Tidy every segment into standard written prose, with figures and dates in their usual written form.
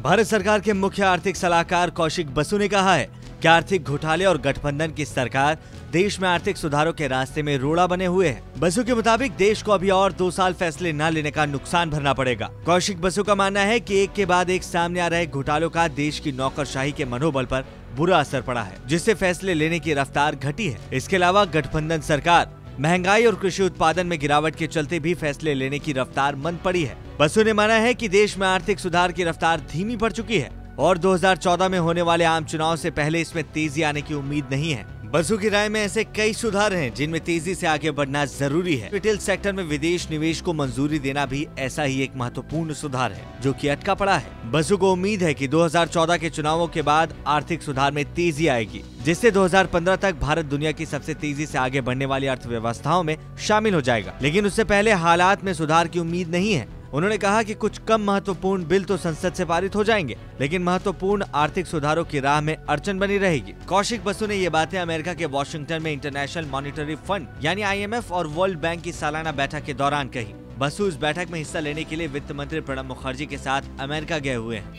भारत सरकार के मुख्य आर्थिक सलाहकार कौशिक बसु ने कहा है कि आर्थिक घोटाले और गठबंधन की सरकार देश में आर्थिक सुधारों के रास्ते में रोड़ा बने हुए है। बसु के मुताबिक देश को अभी और 2 साल फैसले न लेने का नुकसान भरना पड़ेगा। कौशिक बसु का मानना है कि एक के बाद एक सामने आ रहे घोटालों का देश की नौकरशाही के मनोबल पर बुरा असर पड़ा है, जिससे फैसले लेने की रफ्तार घटी है। इसके अलावा गठबंधन सरकार महंगाई और कृषि उत्पादन में गिरावट के चलते भी फैसले लेने की रफ्तार मंद पड़ी है। बसु ने माना है कि देश में आर्थिक सुधार की रफ्तार धीमी पड़ चुकी है और 2014 में होने वाले आम चुनाव से पहले इसमें तेजी आने की उम्मीद नहीं है। बसु की राय में ऐसे कई सुधार हैं जिनमें तेजी से आगे बढ़ना जरूरी है। रिटेल सेक्टर में विदेश निवेश को मंजूरी देना भी ऐसा ही एक महत्वपूर्ण सुधार है जो कि अटका पड़ा है। बसु को उम्मीद है कि 2014 के चुनावों के बाद आर्थिक सुधार में तेजी आएगी, जिससे 2015 तक भारत दुनिया की सबसे तेजी से आगे बढ़ने वाली अर्थव्यवस्थाओं में शामिल हो जाएगा। लेकिन उससे पहले हालात में सुधार की उम्मीद नहीं है। उन्होंने कहा कि कुछ कम महत्वपूर्ण बिल तो संसद से पारित हो जाएंगे, लेकिन महत्वपूर्ण आर्थिक सुधारों की राह में अड़चन बनी रहेगी। कौशिक बसु ने ये बातें अमेरिका के वॉशिंगटन में इंटरनेशनल मॉनिटरी फंड यानी IMF और वर्ल्ड बैंक की सालाना बैठक के दौरान कही। बसु इस बैठक में हिस्सा लेने के लिए वित्त मंत्री प्रणब मुखर्जी के साथ अमेरिका गए हुए हैं।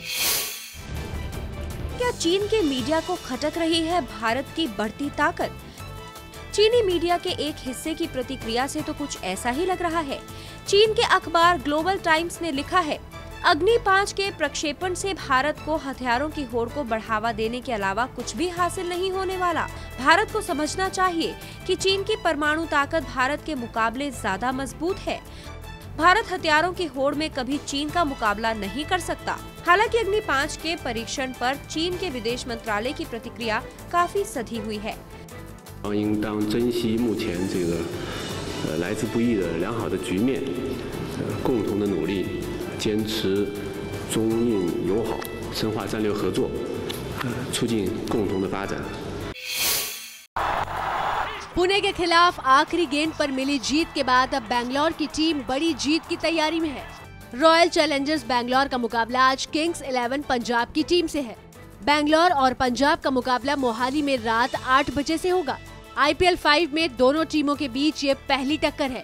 क्या चीन के मीडिया को खटक रही है भारत की बढ़ती ताकत? चीनी मीडिया के एक हिस्से की प्रतिक्रिया से तो कुछ ऐसा ही लग रहा है। चीन के अखबार ग्लोबल टाइम्स ने लिखा है, अग्नि 5 के प्रक्षेपण से भारत को हथियारों की होड़ को बढ़ावा देने के अलावा कुछ भी हासिल नहीं होने वाला। भारत को समझना चाहिए कि चीन की परमाणु ताकत भारत के मुकाबले ज्यादा मजबूत है। भारत हथियारों की होड़ में कभी चीन का मुकाबला नहीं कर सकता। हालांकि अग्नि 5 के परीक्षण पर चीन के विदेश मंत्रालय की प्रतिक्रिया काफी सधी हुई है। 应当珍惜目前这个来之不易的良好的局面，共同的努力，坚持中印友好，深化战略合作，促进共同的发展。 पुणे के खिलाफ आखिरी गेंद पर मिली जीत के बाद अब बैंगलोर की टीम बड़ी जीत की तैयारी में है। रॉयल चैलेंजर्स बैंगलोर का मुकाबला आज किंग्स 11 पंजाब की टीम से है। बैंगलोर और पंजाब का मुकाबला मोहाली में रात 8 बजे से होगा। IPL 5 में दोनों टीमों के बीच ये पहली टक्कर है।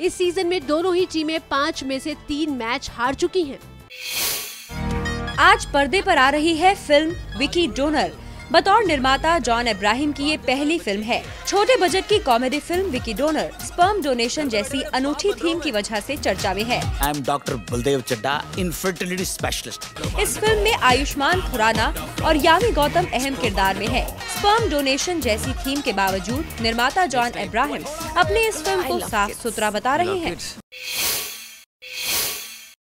इस सीजन में दोनों ही टीमें 5 में से 3 मैच हार चुकी हैं। आज पर्दे पर आ रही है फिल्म विकी डोनर। बतौर निर्माता जॉन अब्राहम की ये पहली फिल्म है। छोटे बजट की comedy film Vicky Donor sperm donation जैसी अनूठी थीम की वजह से चर्चा में है। I am doctor Baldev Chadda, infertility specialist. इस फिल्म में आयुष्मान खुराना और यामी गौतम अहम किरदार में है। स्पर्म डोनेशन जैसी थीम के बावजूद निर्माता जॉन अब्राहम अपने इस फिल्म को साफ सुथरा बता रहे हैं।